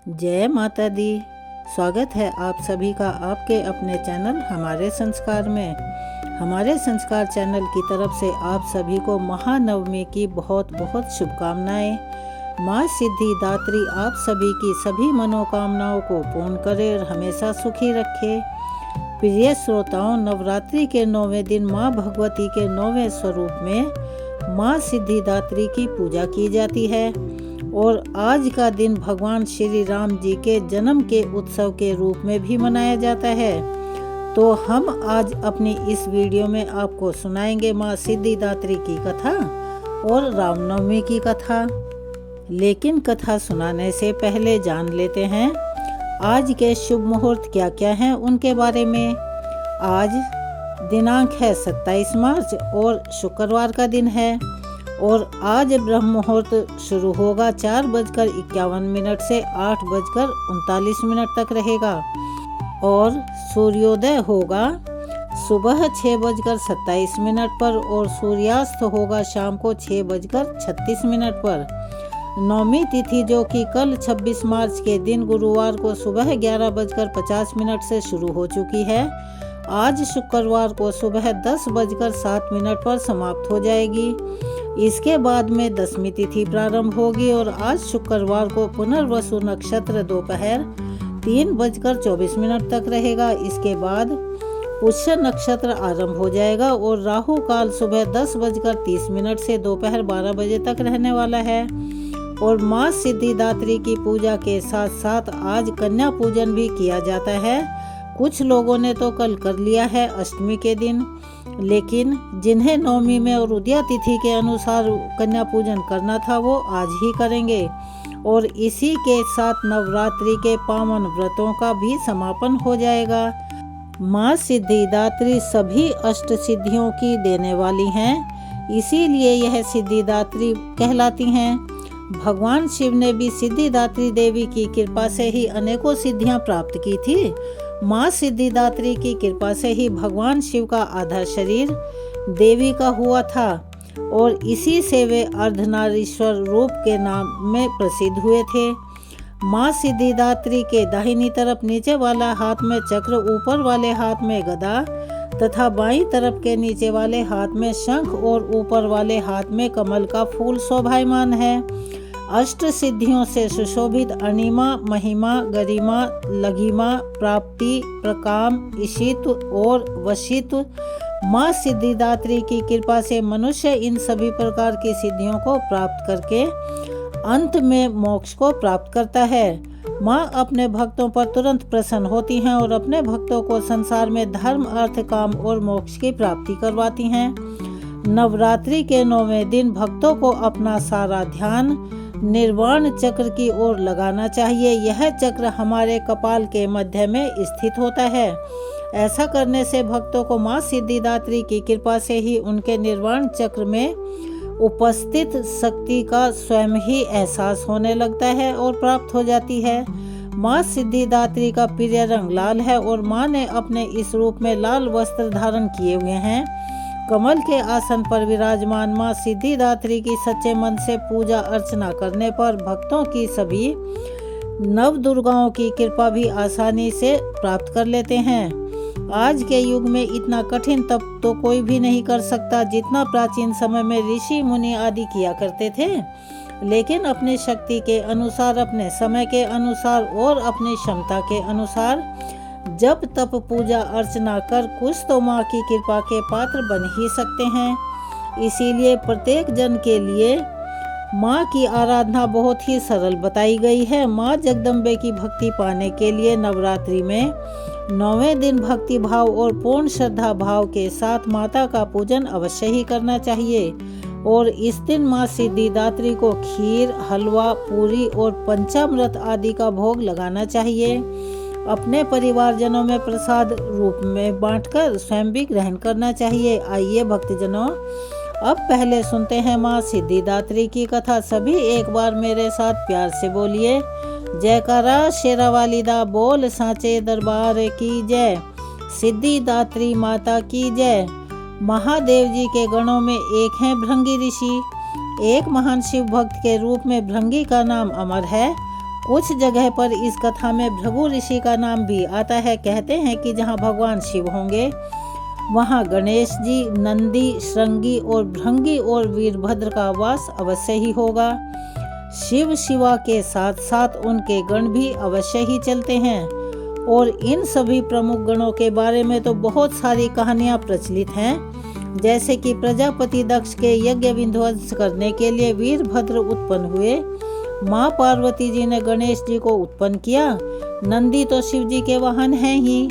जय माता दी। स्वागत है आप सभी का आपके अपने चैनल हमारे संस्कार में। हमारे संस्कार चैनल की तरफ से आप सभी को महानवमी की बहुत बहुत शुभकामनाएं। माँ सिद्धिदात्री आप सभी की सभी मनोकामनाओं को पूर्ण करे और हमेशा सुखी रखे। प्रिय श्रोताओं, नवरात्रि के 9वें दिन माँ भगवती के 9वें स्वरूप में माँ सिद्धिदात्री की पूजा की जाती है और आज का दिन भगवान श्री राम जी के जन्म के उत्सव के रूप में भी मनाया जाता है। तो हम आज अपनी इस वीडियो में आपको सुनाएंगे माँ सिद्धिदात्री की कथा और रामनवमी की कथा। लेकिन कथा सुनाने से पहले जान लेते हैं आज के शुभ मुहूर्त क्या क्या हैं उनके बारे में। आज दिनांक है 27 मार्च और शुक्रवार का दिन है और आज ब्रह्म मुहूर्त शुरू होगा 4:51 से 8:39 तक रहेगा और सूर्योदय होगा सुबह 6:27 पर और सूर्यास्त होगा शाम को 6:36 पर। नौमी तिथि जो कि कल 26 मार्च के दिन गुरुवार को सुबह 11:50 से शुरू हो चुकी है, आज शुक्रवार को सुबह 10:07 पर समाप्त हो जाएगी। इसके बाद में दसवीं तिथि प्रारंभ होगी और आज शुक्रवार को पुनर्वसु नक्षत्र दोपहर 3:24 तक रहेगा। इसके बाद पुष्य नक्षत्र आरंभ हो जाएगा और राहु काल सुबह 10:30 से दोपहर 12 बजे तक रहने वाला है। और माँ सिद्धिदात्री की पूजा के साथ साथ आज कन्या पूजन भी किया जाता है। कुछ लोगों ने तो कल कर लिया है अष्टमी के दिन, लेकिन जिन्हें नवमी में और उदया तिथि के अनुसार कन्या पूजन करना था वो आज ही करेंगे। और इसी के साथ नवरात्रि के पावन व्रतों का भी समापन हो जाएगा। माँ सिद्धिदात्री सभी अष्ट सिद्धियों की देने वाली हैं, इसीलिए यह सिद्धिदात्री कहलाती हैं। भगवान शिव ने भी सिद्धिदात्री देवी की कृपा से ही अनेकों सिद्धियां प्राप्त की थी। माँ सिद्धिदात्री की कृपा से ही भगवान शिव का आधा शरीर देवी का हुआ था और इसी से वे अर्धनारीश्वर रूप के नाम में प्रसिद्ध हुए थे। माँ सिद्धिदात्री के दाहिनी तरफ नीचे वाला हाथ में चक्र, ऊपर वाले हाथ में गदा तथा बाईं तरफ के नीचे वाले हाथ में शंख और ऊपर वाले हाथ में कमल का फूल शोभायमान है। अष्ट सिद्धियों से सुशोभित अणिमा, महिमा, गरिमा, लघिमा, प्राप्ति, प्रकाम, इशित और वशित माँ सिद्धिदात्री की कृपा से मनुष्य इन सभी प्रकार की सिद्धियों को प्राप्त करके अंत में मोक्ष को प्राप्त करता है। माँ अपने भक्तों पर तुरंत प्रसन्न होती हैं और अपने भक्तों को संसार में धर्म, अर्थ, काम और मोक्ष की प्राप्ति करवाती हैं। नवरात्रि के 9वें दिन भक्तों को अपना सारा ध्यान निर्वाण चक्र की ओर लगाना चाहिए। यह चक्र हमारे कपाल के मध्य में स्थित होता है। ऐसा करने से भक्तों को माँ सिद्धिदात्री की कृपा से ही उनके निर्वाण चक्र में उपस्थित शक्ति का स्वयं ही एहसास होने लगता है और प्राप्त हो जाती है। माँ सिद्धिदात्री का प्रिय रंग लाल है और माँ ने अपने इस रूप में लाल वस्त्र धारण किए हुए हैं। कमल के आसन पर विराजमान माँ सिद्धिदात्री की सच्चे मन से पूजा अर्चना करने पर भक्तों की सभी नव दुर्गाओं की कृपा भी आसानी से प्राप्त कर लेते हैं। आज के युग में इतना कठिन तप तो कोई भी नहीं कर सकता जितना प्राचीन समय में ऋषि मुनि आदि किया करते थे, लेकिन अपनी शक्ति के अनुसार, अपने समय के अनुसार और अपनी क्षमता के अनुसार जब तप पूजा अर्चना कर कुछ तो माँ की कृपा के पात्र बन ही सकते हैं। इसीलिए प्रत्येक जन के लिए माँ की आराधना बहुत ही सरल बताई गई है। माँ जगदम्बे की भक्ति पाने के लिए नवरात्रि में 9वें दिन भक्ति भाव और पूर्ण श्रद्धा भाव के साथ माता का पूजन अवश्य ही करना चाहिए। और इस दिन माँ सिद्धिदात्री को खीर, हलवा, पूरी और पंचामृत आदि का भोग लगाना चाहिए। अपने परिवारजनों में प्रसाद रूप में बांटकर स्वयं भी ग्रहण करना चाहिए। आइए भक्तजनों, अब पहले सुनते हैं माँ सिद्धिदात्री की कथा। सभी एक बार मेरे साथ प्यार से बोलिए, जयकारा शेरा वालिदा बोल सांचे दरबार की जय, सिद्धिदात्री माता की जय। महादेव जी के गणों में एक हैं भृंगी ऋषि। एक महान शिव भक्त के रूप में भृंगी का नाम अमर है कुछ जगह पर इस कथा में भृगु ऋषि का नाम भी आता है। कहते हैं कि जहाँ भगवान शिव होंगे वहाँ गणेश जी, नंदी, श्रृंगी और भृंगी और वीरभद्र का वास अवश्य ही होगा। शिव शिवा के साथ साथ उनके गण भी अवश्य ही चलते हैं और इन सभी प्रमुख गणों के बारे में तो बहुत सारी कहानियां प्रचलित हैं। जैसे कि प्रजापति दक्ष के यज्ञ विध्वंस करने के लिए वीरभद्र उत्पन्न हुए, माँ पार्वती जी ने गणेश जी को उत्पन्न किया, नंदी तो शिव जी के वाहन हैं ही,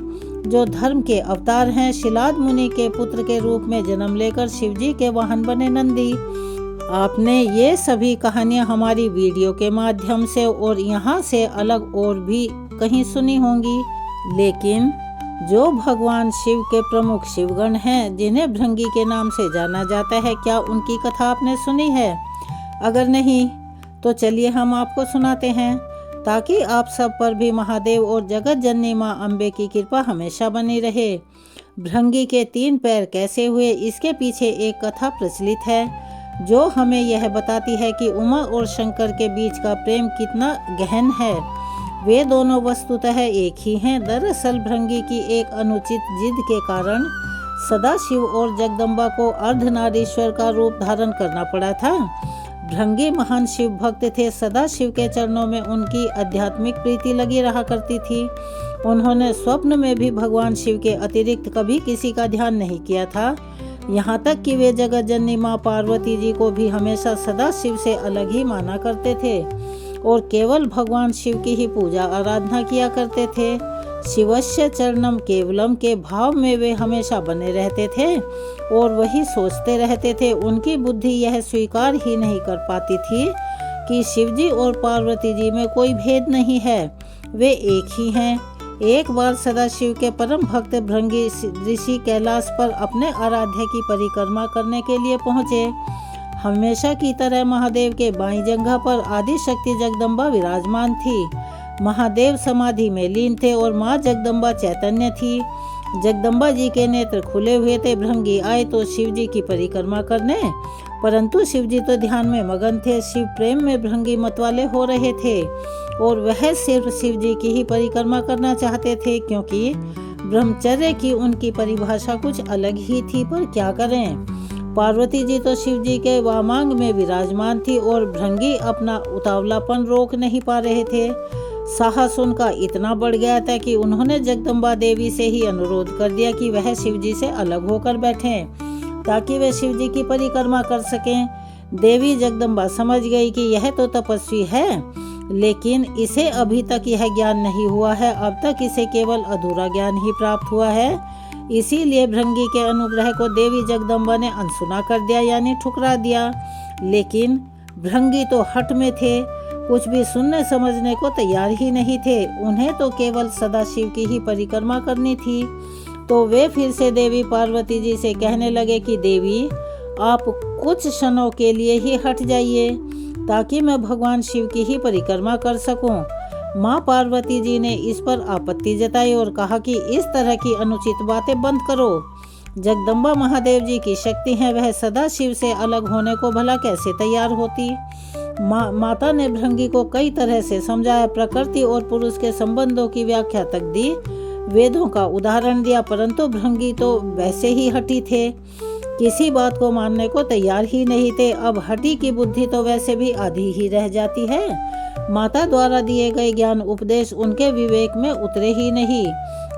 जो धर्म के अवतार हैं। शिलाद मुनि के पुत्र के रूप में जन्म लेकर शिव जी के वाहन बने नंदी। आपने ये सभी कहानियां हमारी वीडियो के माध्यम से और यहाँ से अलग और भी कहीं सुनी होंगी, लेकिन जो भगवान शिव के प्रमुख शिवगण हैं जिन्हें भृंगी के नाम से जाना जाता है, क्या उनकी कथा आपने सुनी है? अगर नहीं तो चलिए हम आपको सुनाते हैं, ताकि आप सब पर भी महादेव और जगत जननी माँ अम्बे की कृपा हमेशा बनी रहे। भृंगी के 3 पैर कैसे हुए, इसके पीछे एक कथा प्रचलित है जो हमें यह बताती है कि उमा और शंकर के बीच का प्रेम कितना गहन है। वे दोनों वस्तुतः एक ही हैं। दरअसल भृंगी की एक अनुचित जिद के कारण सदाशिव और जगदम्बा को अर्धनारीश्वर का रूप धारण करना पड़ा था। भृंगी महान शिव भक्त थे। सदाशिव के चरणों में उनकी आध्यात्मिक प्रीति लगी रहा करती थी। उन्होंने स्वप्न में भी भगवान शिव के अतिरिक्त कभी किसी का ध्यान नहीं किया था। यहाँ तक कि वे जगत जननी माँ पार्वती जी को भी हमेशा सदाशिव से अलग ही माना करते थे और केवल भगवान शिव की ही पूजा आराधना किया करते थे। शिवस्य चरणम केवलम के भाव में वे हमेशा बने रहते थे और वही सोचते रहते थे। उनकी बुद्धि यह स्वीकार ही नहीं कर पाती थी कि शिवजी और पार्वती जी में कोई भेद नहीं है, वे एक ही हैं। एक बार सदाशिव के परम भक्त भृंगी ऋषि कैलाश पर अपने आराध्य की परिक्रमा करने के लिए पहुँचे। हमेशा की तरह महादेव के बाईं जंघा पर आदि शक्ति जगदम्बा विराजमान थी। महादेव समाधि में लीन थे और माँ जगदम्बा चैतन्य थी। जगदम्बा जी के नेत्र खुले हुए थे। भृंगी आए तो शिव जी की परिक्रमा करने, परंतु शिव जी तो ध्यान में मगन थे। शिव प्रेम में भृंगी मतवाले हो रहे थे और वह सिर्फ शिव जी की ही परिक्रमा करना चाहते थे, क्योंकि ब्रह्मचर्य की उनकी परिभाषा कुछ अलग ही थी। पर क्या करें, पार्वती जी तो शिव जी के वामांग में विराजमान थी और भृंगी अपना उतावलापन रोक नहीं पा रहे थे। साहस उनका इतना बढ़ गया था कि उन्होंने जगदम्बा देवी से ही अनुरोध कर दिया कि वह शिव जी से अलग होकर बैठें, ताकि वे शिव जी की परिक्रमा कर सकें। देवी जगदम्बा समझ गई कि यह तो तपस्वी है, लेकिन इसे अभी तक यह ज्ञान नहीं हुआ है, अब तक इसे केवल अधूरा ज्ञान ही प्राप्त हुआ है। इसीलिए भृंगी के अनुग्रह को देवी जगदम्बा ने अनसुना कर दिया, यानी ठुकरा दिया। लेकिन भृंगी तो हठ में थे, कुछ भी सुनने समझने को तैयार ही नहीं थे। उन्हें तो केवल सदाशिव की ही परिक्रमा करनी थी। तो वे फिर से देवी पार्वती जी से कहने लगे कि देवी, आप कुछ क्षणों के लिए ही हट जाइए, ताकि मैं भगवान शिव की ही परिक्रमा कर सकूं। माँ पार्वती जी ने इस पर आपत्ति जताई और कहा कि इस तरह की अनुचित बातें बंद करो। जगदम्बा महादेव जी की शक्ति है, वह सदा शिव से अलग होने को भला कैसे तैयार होती। माता ने भृंगी को कई तरह से समझाया, प्रकृति और पुरुष के संबंधों की व्याख्या तक दी, वेदों का उदाहरण दिया, परंतु भृंगी तो वैसे ही हठी थे, किसी बात को मानने को तैयार ही नहीं थे। अब हठी की बुद्धि तो वैसे भी आधी ही रह जाती है। माता द्वारा दिए गए ज्ञान उपदेश उनके विवेक में उतरे ही नहीं।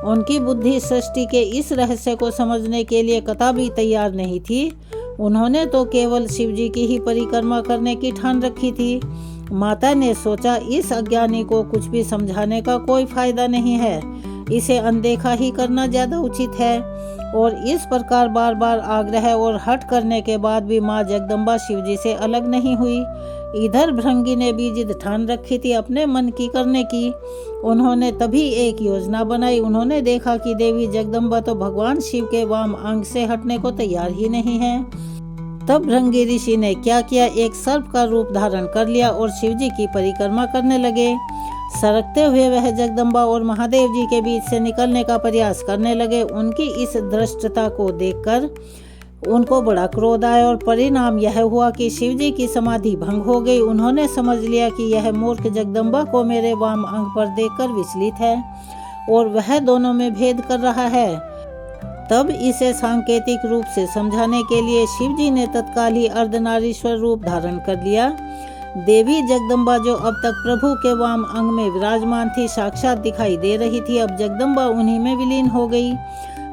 उनकी बुद्धि सृष्टि के इस रहस्य को समझने के लिए कतई तैयार नहीं थी। उन्होंने तो केवल शिव जी की ही परिक्रमा करने की ठान रखी थी। माता ने सोचा, इस अज्ञानी को कुछ भी समझाने का कोई फायदा नहीं है, इसे अनदेखा ही करना ज्यादा उचित है। और इस प्रकार बार बार आग्रह और हठ करने के बाद भी माँ जगदम्बा शिव जी से अलग नहीं हुई। इधर भृंगी ने भी जिद ठान रखी थी अपने मन की करने की। उन्होंने तभी एक योजना बनाई। उन्होंने देखा कि देवी जगदम्बा तो भगवान शिव के वाम अंग से हटने को तैयार ही नहीं है। तब भृंगी ऋषि ने क्या किया, एक सर्प का रूप धारण कर लिया और शिव जी की परिक्रमा करने लगे। सरकते हुए वह जगदम्बा और महादेव जी के बीच से निकलने का प्रयास करने लगे। उनकी इस धृष्टता को देखकर उनको बड़ा क्रोध आया और परिणाम यह हुआ कि शिवजी की समाधि भंग हो गई। उन्होंने समझ लिया कि यह मूर्ख जगदम्बा को मेरे वाम अंग पर देखकर विचलित है और वह दोनों में भेद कर रहा है। तब इसे सांकेतिक रूप से समझाने के लिए शिवजी ने तत्काल ही अर्धनारीश्वर रूप धारण कर लिया। देवी जगदम्बा जो अब तक प्रभु के वाम अंग में विराजमान थी, साक्षात दिखाई दे रही थी। अब जगदम्बा उन्हीं में विलीन हो गई।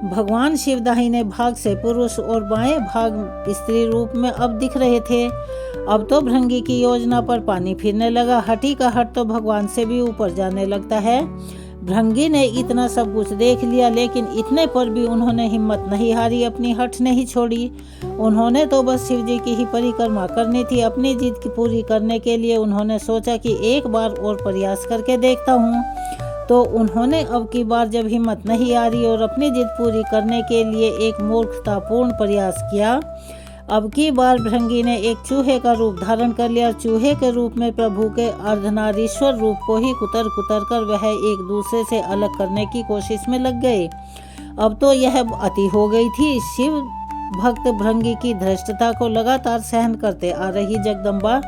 भगवान शिव दाहिने भाग से पुरुष और बाएं भाग स्त्री रूप में अब दिख रहे थे। अब तो भृंगी की योजना पर पानी फिरने लगा। हठी का हट तो भगवान से भी ऊपर जाने लगता है। भृंगी ने इतना सब कुछ देख लिया, लेकिन इतने पर भी उन्होंने हिम्मत नहीं हारी, अपनी हठ नहीं छोड़ी। उन्होंने तो बस शिवजी की ही परिक्रमा करनी थी। अपनी जिद की पूरी करने के लिए उन्होंने सोचा कि एक बार और प्रयास करके देखता हूँ। तो उन्होंने अब की बार जब हिम्मत नहीं आ रही और अपनी जिद पूरी करने के लिए एक मूर्खतापूर्ण प्रयास किया। अब की बार भृंगी ने एक चूहे का रूप धारण कर लिया। चूहे के रूप में प्रभु के अर्धनारीश्वर रूप को ही कुतर कर वह एक दूसरे से अलग करने की कोशिश में लग गए। अब तो यह अति हो गई थी। शिव भक्त भृंगी की धृष्टता को लगातार सहन करते आ रही जगदम्बा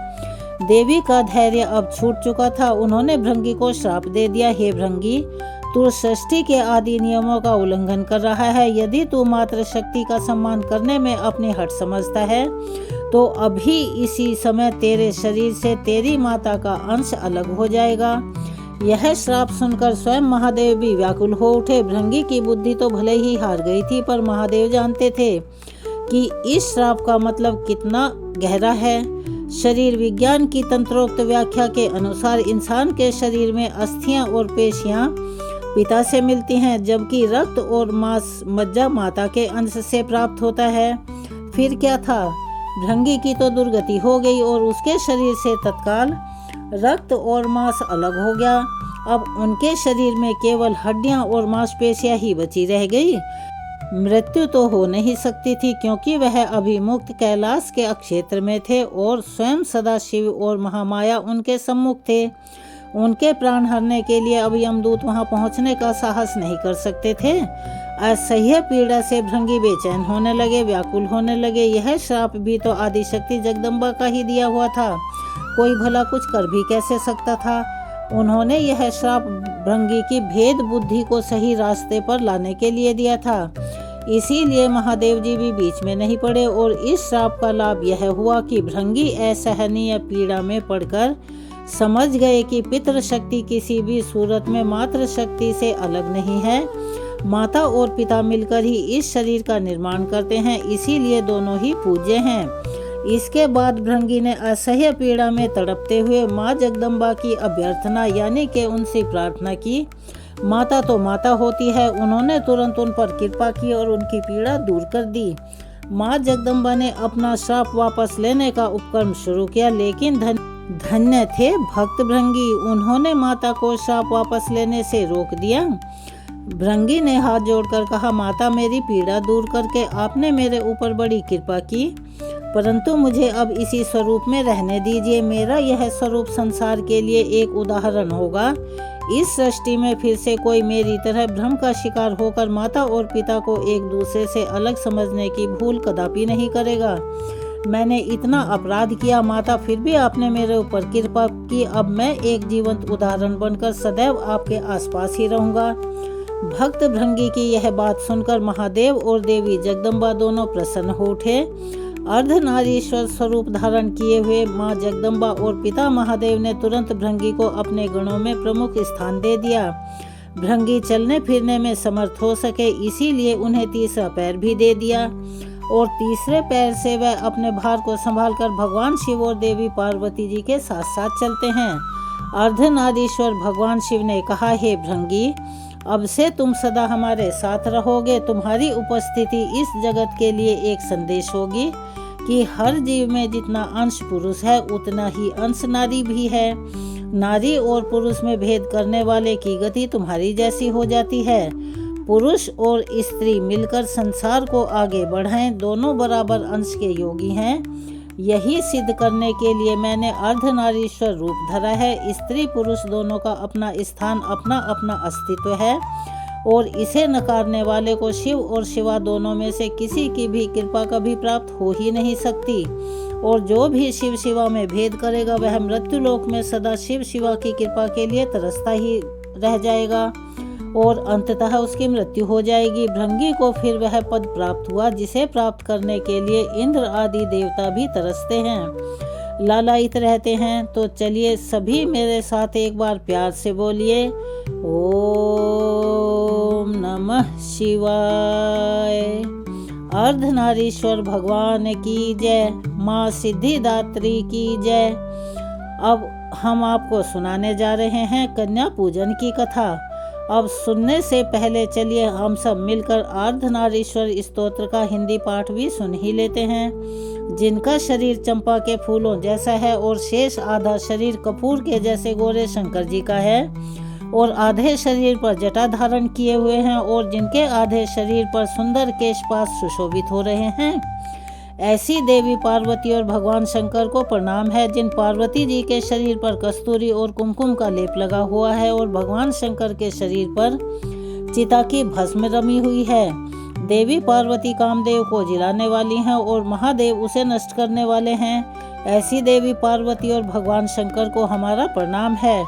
देवी का धैर्य अब छूट चुका था। उन्होंने भृंगी को श्राप दे दिया, हे भृंगी, तू सृष्टि के आदि नियमों का उल्लंघन कर रहा है। यदि तू मात्र शक्ति का सम्मान करने में अपनी हट समझता है तो अभी इसी समय तेरे शरीर से तेरी माता का अंश अलग हो जाएगा। यह श्राप सुनकर स्वयं महादेव भी व्याकुल हो उठे। भृंगी की बुद्धि तो भले ही हार गई थी, पर महादेव जानते थे कि इस श्राप का मतलब कितना गहरा है। शरीर विज्ञान की तंत्रोक्त व्याख्या के अनुसार इंसान के शरीर में अस्थियां और पेशियां पिता से मिलती हैं, जबकि रक्त और मांस मज्जा माता के अंश से प्राप्त होता है। फिर क्या था, भृंगी की तो दुर्गति हो गई और उसके शरीर से तत्काल रक्त और मांस अलग हो गया। अब उनके शरीर में केवल हड्डियां और मांसपेशियां ही बची रह गई। मृत्यु तो हो नहीं सकती थी, क्योंकि वह अभी मुक्त कैलाश के अक्षेत्र में थे और स्वयं सदाशिव और महामाया उनके सम्मुख थे। उनके प्राण हरने के लिए अब यमदूत वहां पहुंचने का साहस नहीं कर सकते थे। असह्य पीड़ा से भृंगी बेचैन होने लगे, व्याकुल होने लगे। यह श्राप भी तो आदिशक्ति जगदम्बा का ही दिया हुआ था, कोई भला कुछ कर भी कैसे सकता था। उन्होंने यह श्राप भृंगी की भेद बुद्धि को सही रास्ते पर लाने के लिए दिया था। इसीलिए महादेव जी भी बीच में नहीं पड़े और इस श्राप का लाभ यह हुआ कि भृंगी असहनीय पीड़ा में पड़कर समझ गए कि पितृ शक्ति किसी भी सूरत में मातृ शक्ति से अलग नहीं है। माता और पिता मिलकर ही इस शरीर का निर्माण करते हैं, इसीलिए दोनों ही पूज्य हैं। इसके बाद भृंगी ने असह्य पीड़ा में तड़पते हुए माँ जगदम्बा की अभ्यर्थना यानी कि उनसे प्रार्थना की। माता तो माता होती है। उन्होंने तुरंत उन पर कृपा की और उनकी पीड़ा दूर कर दी। माँ जगदम्बा ने अपना श्राप वापस लेने का उपक्रम शुरू किया, लेकिन धन्य थे भक्त भृंगी, उन्होंने माता को श्राप वापस लेने से रोक दिया। भृंगी ने हाथ जोड़कर कहा, माता, मेरी पीड़ा दूर करके आपने मेरे ऊपर बड़ी कृपा की, परंतु मुझे अब इसी स्वरूप में रहने दीजिए। मेरा यह स्वरूप संसार के लिए एक उदाहरण होगा। इस सृष्टि में फिर से कोई मेरी तरह भ्रम का शिकार होकर माता और पिता को एक दूसरे से अलग समझने की भूल कदापि नहीं करेगा। मैंने इतना अपराध किया माता, फिर भी आपने मेरे ऊपर कृपा की। अब मैं एक जीवंत उदाहरण बनकर सदैव आपके आसपास ही रहूंगा। भक्त भृंगी की यह बात सुनकर महादेव और देवी जगदम्बा दोनों प्रसन्न हो उठे। अर्धनारीश्वर स्वरूप धारण किए हुए माँ जगदम्बा और पिता महादेव ने तुरंत भृंगी को अपने गणों में प्रमुख स्थान दे दिया। भृंगी चलने फिरने में समर्थ हो सके, इसीलिए उन्हें तीसरा पैर भी दे दिया और तीसरे पैर से वह अपने भार को संभालकर भगवान शिव और देवी पार्वती जी के साथ साथ चलते हैं। अर्धनारीश्वर भगवान शिव ने कहा, हे भृंगी, अब से तुम सदा हमारे साथ रहोगे। तुम्हारी उपस्थिति इस जगत के लिए एक संदेश होगी कि हर जीव में जितना अंश पुरुष है उतना ही अंश नारी भी है। नारी और पुरुष में भेद करने वाले की गति तुम्हारी जैसी हो जाती है। पुरुष और स्त्री मिलकर संसार को आगे बढ़ाएं, दोनों बराबर अंश के योगी हैं। यही सिद्ध करने के लिए मैंने अर्धनारीश्वर रूप धरा है। स्त्री पुरुष दोनों का अपना स्थान, अपना अपना अस्तित्व है और इसे नकारने वाले को शिव और शिवा दोनों में से किसी की भी कृपा कभी प्राप्त हो ही नहीं सकती। और जो भी शिव शिवा में भेद करेगा वह मृत्युलोक में सदा शिव शिवा की कृपा के लिए तरसता ही रह जाएगा और अंततः उसकी मृत्यु हो जाएगी। भृंगी को फिर वह पद प्राप्त हुआ जिसे प्राप्त करने के लिए इंद्र आदि देवता भी तरसते हैं, लालायित रहते हैं। तो चलिए सभी मेरे साथ एक बार प्यार से बोलिए, ओम नमः शिवाय। अर्धनारीश्वर भगवान की जय, माँ सिद्धिदात्री की जय। अब हम आपको सुनाने जा रहे हैं कन्या पूजन की कथा। अब सुनने से पहले चलिए हम सब मिलकर अर्धनारीश्वर स्तोत्र का हिंदी पाठ भी सुन ही लेते हैं। जिनका शरीर चंपा के फूलों जैसा है और शेष आधा शरीर कपूर के जैसे गोरे शंकर जी का है और आधे शरीर पर जटा धारण किए हुए हैं और जिनके आधे शरीर पर सुंदर केशपाश सुशोभित हो रहे हैं, ऐसी देवी पार्वती और भगवान शंकर को प्रणाम है। जिन पार्वती जी के शरीर पर कस्तूरी और कुमकुम का लेप लगा हुआ है और भगवान शंकर के शरीर पर चिता की भस्म रमी हुई है। देवी पार्वती कामदेव को जिलाने वाली हैं और महादेव उसे नष्ट करने वाले हैं। ऐसी देवी पार्वती और भगवान शंकर को हमारा प्रणाम है,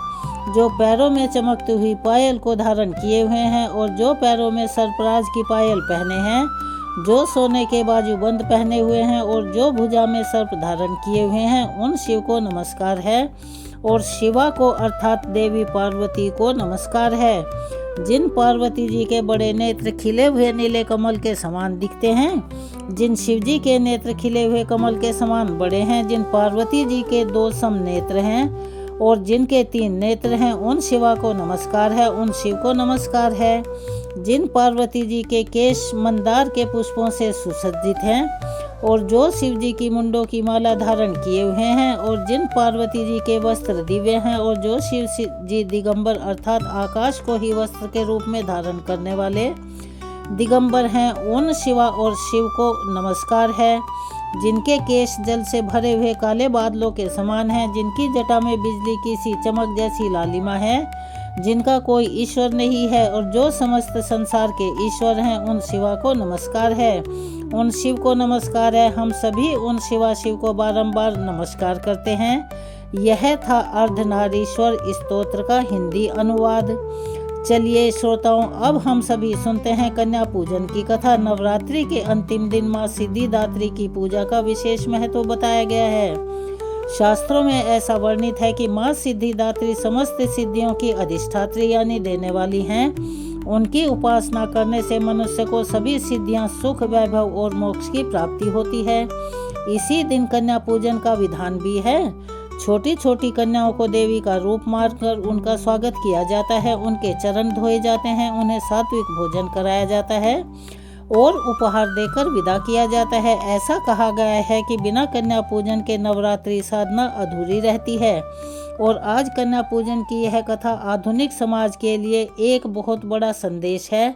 जो पैरों में चमकती हुई पायल को धारण किए हुए हैं और जो पैरों में सर्पराज की पायल पहने हैं, जो सोने के बाजूबंद पहने हुए हैं और जो भुजा में सर्प धारण किए हुए हैं, उन शिव को नमस्कार है। और शिवा को अर्थात देवी पार्वती को नमस्कार है। जिन पार्वती जी के बड़े नेत्र खिले हुए नीले कमल के समान दिखते हैं, जिन शिव जी के नेत्र खिले हुए कमल के समान बड़े हैं, जिन पार्वती जी के 2 सम नेत्र हैं और जिनके 3 नेत्र हैं, उन शिवा को नमस्कार है, उन शिव को नमस्कार है। जिन पार्वती जी के केश मंदार के पुष्पों से सुसज्जित हैं और जो शिव जी की मुंडों की माला धारण किए हुए हैं और जिन पार्वती जी के वस्त्र दिव्य हैं और जो शिव जी दिगंबर अर्थात आकाश को ही वस्त्र के रूप में धारण करने वाले दिगंबर हैं, उन शिवा और शिव को नमस्कार है। जिनके केश जल से भरे हुए काले बादलों के समान हैं, जिनकी जटा में बिजली की सी चमक जैसी लालिमा है, जिनका कोई ईश्वर नहीं है और जो समस्त संसार के ईश्वर हैं, उन शिवा को नमस्कार है, उन शिव को नमस्कार है। हम सभी उन शिवा शिव को बारंबार नमस्कार करते हैं। यह था अर्धनारीश्वर स्तोत्र का हिंदी अनुवाद। चलिए श्रोताओं, अब हम सभी सुनते हैं कन्या पूजन की कथा। नवरात्रि के अंतिम दिन माँ सिद्धिदात्री की पूजा का विशेष महत्व बताया गया है। शास्त्रों में ऐसा वर्णित है कि माँ सिद्धिदात्री समस्त सिद्धियों की अधिष्ठात्री यानी देने वाली हैं। उनकी उपासना करने से मनुष्य को सभी सिद्धियां, सुख, वैभव और मोक्ष की प्राप्ति होती है। इसी दिन कन्या पूजन का विधान भी है। छोटी छोटी कन्याओं को देवी का रूप मानकर उनका स्वागत किया जाता है, उनके चरण धोए जाते हैं, उन्हें सात्विक भोजन कराया जाता है और उपहार देकर विदा किया जाता है। ऐसा कहा गया है कि बिना कन्या पूजन के नवरात्रि साधना अधूरी रहती है। और आज कन्या पूजन की यह कथा आधुनिक समाज के लिए एक बहुत बड़ा संदेश है।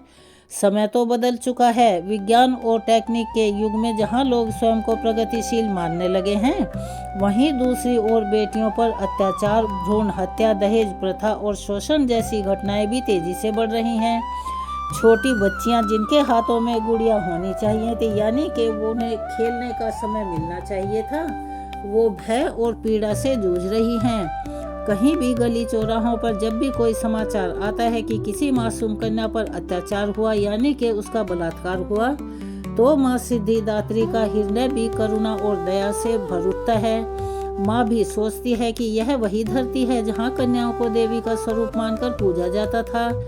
समय तो बदल चुका है। विज्ञान और टेक्निक के युग में जहां लोग स्वयं को प्रगतिशील मानने लगे हैं, वहीं दूसरी ओर बेटियों पर अत्याचार, भ्रूण हत्या, दहेज प्रथा और शोषण जैसी घटनाएं भी तेजी से बढ़ रही हैं। छोटी बच्चियां जिनके हाथों में गुड़िया होनी चाहिए थी, यानी कि उन्हें खेलने का समय मिलना चाहिए था, वो भय और पीड़ा से जूझ रही हैं। कहीं भी गली चौराहों पर जब भी कोई समाचार आता है कि किसी मासूम कन्या पर अत्याचार हुआ यानी कि उसका बलात्कार हुआ, तो माँ सिद्धिदात्री का हृदय भी करुणा और दया से भर उठता है। माँ भी सोचती है कि यह वही धरती है जहाँ कन्याओं को देवी का स्वरूप मानकर पूजा जाता था।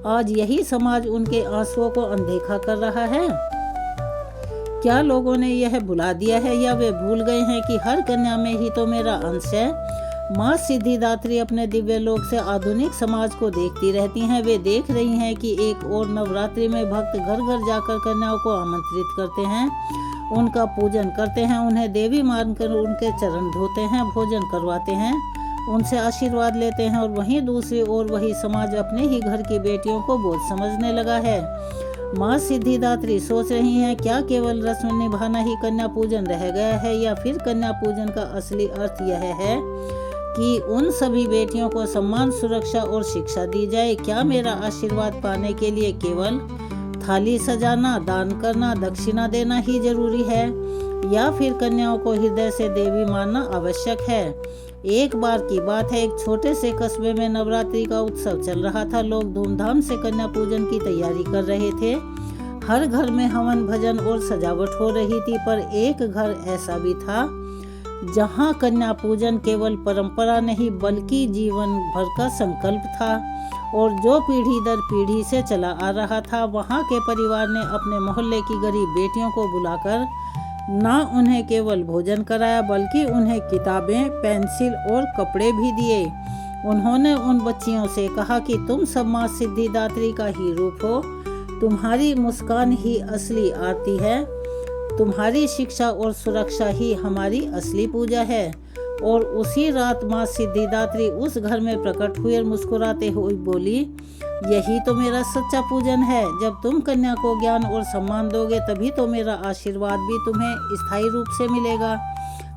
आज यही समाज उनके आंसुओं को अनदेखा कर रहा है। क्या लोगों ने यह भुला दिया है या वे भूल गए हैं कि हर कन्या में ही तो मेरा अंश है। माँ सिद्धिदात्री अपने दिव्य लोक से आधुनिक समाज को देखती रहती हैं। वे देख रही हैं कि एक और नवरात्रि में भक्त घर घर जाकर कन्याओं को आमंत्रित करते हैं, उनका पूजन करते हैं, उन्हें देवी मानकर उनके चरण धोते हैं, भोजन करवाते हैं, उनसे आशीर्वाद लेते हैं। और वहीं दूसरी ओर वही समाज अपने ही घर की बेटियों को बोझ समझने लगा है। माँ सिद्धिदात्री सोच रही हैं, क्या केवल रस्म निभाना ही कन्या पूजन रह गया है या फिर कन्या पूजन का असली अर्थ यह है कि उन सभी बेटियों को सम्मान, सुरक्षा और शिक्षा दी जाए। क्या मेरा आशीर्वाद पाने के लिए केवल थाली सजाना, दान करना, दक्षिणा देना ही जरूरी है, या फिर कन्याओं को हृदय से देवी मानना आवश्यक है? एक बार की बात है, एक छोटे से कस्बे में नवरात्रि का उत्सव चल रहा था। लोग धूमधाम से कन्या पूजन की तैयारी कर रहे थे। हर घर में हवन, भजन और सजावट हो रही थी, पर एक घर ऐसा भी था जहां कन्या पूजन केवल परंपरा नहीं बल्कि जीवन भर का संकल्प था, और जो पीढ़ी दर पीढ़ी से चला आ रहा था। वहां के परिवार ने अपने मोहल्ले की गरीब बेटियों को बुलाकर ना उन्हें केवल भोजन कराया बल्कि उन्हें किताबें, पेंसिल और कपड़े भी दिए। उन्होंने उन बच्चियों से कहा कि तुम सब माँ सिद्धिदात्री का ही रूप हो, तुम्हारी मुस्कान ही असली आरती है, तुम्हारी शिक्षा और सुरक्षा ही हमारी असली पूजा है। और उसी रात माँ सिद्धिदात्री उस घर में प्रकट हुई और मुस्कुराते हुए बोली, यही तो मेरा सच्चा पूजन है। जब तुम कन्या को ज्ञान और सम्मान दोगे तभी तो मेरा आशीर्वाद भी तुम्हें स्थायी रूप से मिलेगा।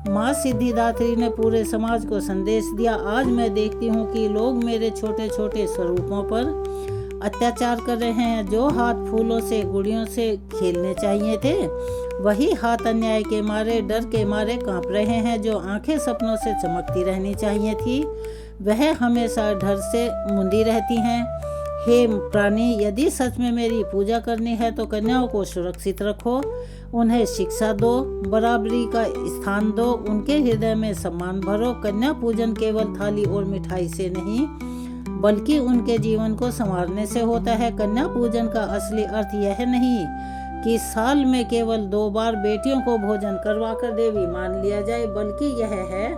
माँ सिद्धिदात्री ने पूरे समाज को संदेश दिया, आज मैं देखती हूँ कि लोग मेरे छोटे छोटे स्वरूपों पर अत्याचार कर रहे हैं। जो हाथ फूलों से, गुड़ियों से खेलने चाहिए थे, वही हाथ अन्याय के मारे, डर के मारे कांप रहे हैं। जो आंखें सपनों से चमकती रहनी चाहिए थी, वह हमेशा डर से मुंदी रहती हैं। हे प्राणी, यदि सच में मेरी पूजा करनी है तो कन्याओं को सुरक्षित रखो, उन्हें शिक्षा दो, बराबरी का स्थान दो, उनके हृदय में सम्मान भरो। कन्या पूजन केवल थाली और मिठाई से नहीं बल्कि उनके जीवन को संवारने से होता है। कन्या पूजन का असली अर्थ यह नहीं कि साल में केवल 2 बार बेटियों को भोजन करवाकर देवी मान लिया जाए, बल्कि यह है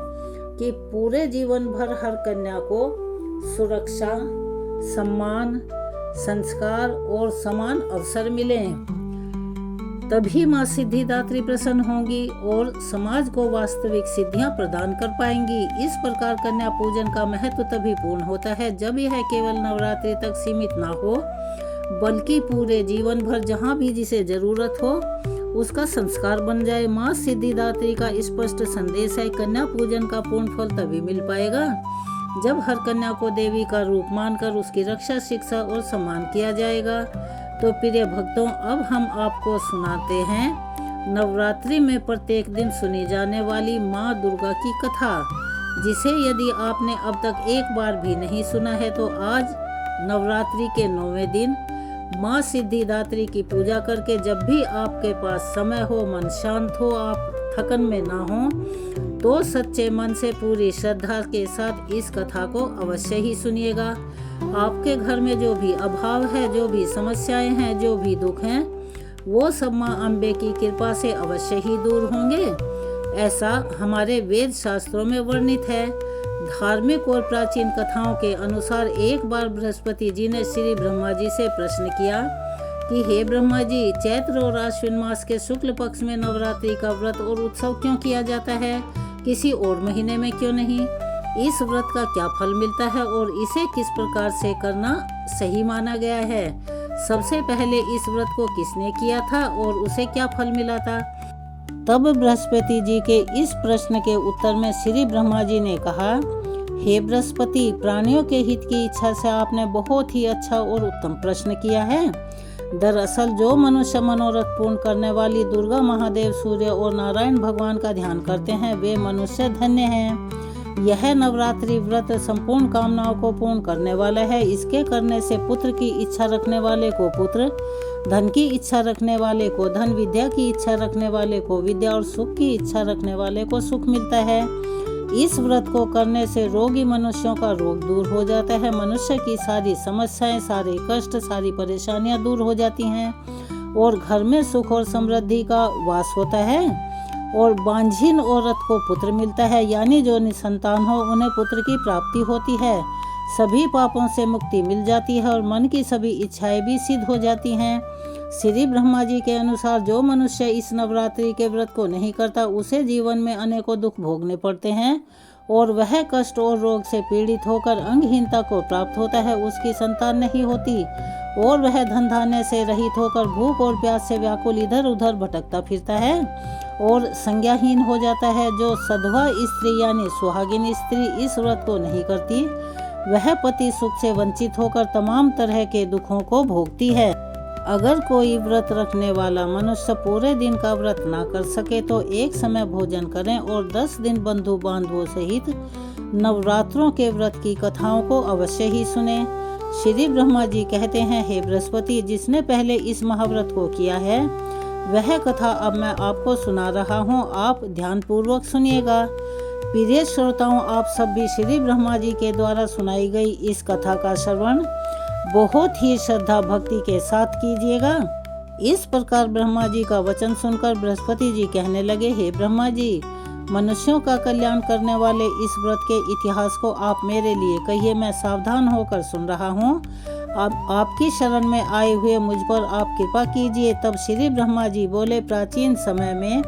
कि पूरे जीवन भर हर कन्या को सुरक्षा, सम्मान, संस्कार और समान अवसर मिलें। तभी माँ सिद्धिदात्री प्रसन्न होंगी और समाज को वास्तविक सिद्धियां प्रदान कर पाएंगी। इस प्रकार कन्या पूजन का महत्व तभी पूर्ण होता है जब यह केवल नवरात्रि तक सीमित ना हो बल्कि पूरे जीवन भर जहाँ भी जिसे जरूरत हो उसका संस्कार बन जाए। माँ सिद्धिदात्री का स्पष्ट संदेश है, कन्या पूजन का पूर्ण फल तभी मिल पाएगा जब हर कन्या को देवी का रूप मानकर उसकी रक्षा, शिक्षा और सम्मान किया जाएगा। तो प्रिय भक्तों, अब हम आपको सुनाते हैं नवरात्रि में प्रत्येक दिन सुनी जाने वाली माँ दुर्गा की कथा, जिसे यदि आपने अब तक एक बार भी नहीं सुना है तो आज नवरात्रि के 9वें दिन माँ सिद्धिदात्री की पूजा करके जब भी आपके पास समय हो, मन शांत हो, आप थकन में ना हो, तो सच्चे मन से पूरी श्रद्धा के साथ इस कथा को अवश्य ही सुनिएगा। आपके घर में जो भी अभाव है, जो भी समस्याएं हैं, जो भी दुख हैं, वो सब माँ अम्बे की कृपा से अवश्य ही दूर होंगे। ऐसा हमारे वेद शास्त्रों में वर्णित है। धार्मिक और प्राचीन कथाओं के अनुसार एक बार बृहस्पति जी ने श्री ब्रह्मा जी से प्रश्न किया कि हे ब्रह्मा जी, चैत्र और आश्विन मास के शुक्ल पक्ष में नवरात्रि का व्रत और उत्सव क्यों किया जाता है, किसी और महीने में क्यों नहीं? इस व्रत का क्या फल मिलता है और इसे किस प्रकार से करना सही माना गया है? सबसे पहले इस व्रत को किसने किया था और उसे क्या फल मिला था? तब बृहस्पति जी के इस प्रश्न के उत्तर में श्री ब्रह्मा जी ने कहा, हे बृहस्पति, प्राणियों के हित की इच्छा से आपने बहुत ही अच्छा और उत्तम प्रश्न किया है। दरअसल जो मनुष्य मनोरथ पूर्ण करने वाली दुर्गा, महादेव, सूर्य और नारायण भगवान का ध्यान करते हैं वे मनुष्य धन्य हैं। यह नवरात्रि व्रत संपूर्ण कामनाओं को पूर्ण करने वाला है। इसके करने से पुत्र की इच्छा रखने वाले को पुत्र, धन की इच्छा रखने वाले को धन, विद्या की इच्छा रखने वाले को विद्या और सुख की इच्छा रखने वाले को सुख मिलता है। इस व्रत को करने से रोगी मनुष्यों का रोग दूर हो जाता है। मनुष्य की सारी समस्याएं, सारे कष्ट, सारी परेशानियां दूर हो जाती हैं और घर में सुख और समृद्धि का वास होता है। और बांझिन औरत को पुत्र मिलता है, यानी जो निसंतान हो उन्हें पुत्र की प्राप्ति होती है। सभी पापों से मुक्ति मिल जाती है और मन की सभी इच्छाएं भी सिद्ध हो जाती हैं। श्री ब्रह्मा जी के अनुसार जो मनुष्य इस नवरात्रि के व्रत को नहीं करता उसे जीवन में अनेकों दुख भोगने पड़ते हैं और वह कष्ट और रोग से पीड़ित होकर अंगहीनता को प्राप्त होता है। उसकी संतान नहीं होती और वह धन धान्य से रहित होकर भूख और प्यास से व्याकुल इधर उधर भटकता फिरता है और संज्ञाहीन हो जाता है। जो सधवा स्त्री यानी सुहागिन स्त्री इस व्रत को नहीं करती, वह पति सुख से वंचित होकर तमाम तरह के दुखों को भोगती है। अगर कोई व्रत रखने वाला मनुष्य पूरे दिन का व्रत ना कर सके तो एक समय भोजन करें और 10 दिन बंधु बांधवों सहित नवरात्रों के व्रत की कथाओं को अवश्य ही सुने। श्री ब्रह्मा जी कहते हैं, हे बृहस्पति, जिसने पहले इस महाव्रत को किया है वह कथा अब मैं आपको सुना रहा हूँ, आप ध्यानपूर्वक सुनिएगा। प्रिय श्रोताओं, आप सब भी श्री ब्रह्मा जी के द्वारा सुनाई गई इस कथा का श्रवण बहुत ही श्रद्धा भक्ति के साथ कीजिएगा। इस प्रकार ब्रह्मा जी का वचन सुनकर बृहस्पति जी कहने लगे, हे ब्रह्मा जी, मनुष्यों का कल्याण करने वाले इस व्रत के इतिहास को आप मेरे लिए कहिए, मैं सावधान होकर सुन रहा हूँ। अब आपकी शरण में आए हुए मुझ पर आप कृपा कीजिए। तब श्री ब्रह्मा जी बोले, प्राचीन समय में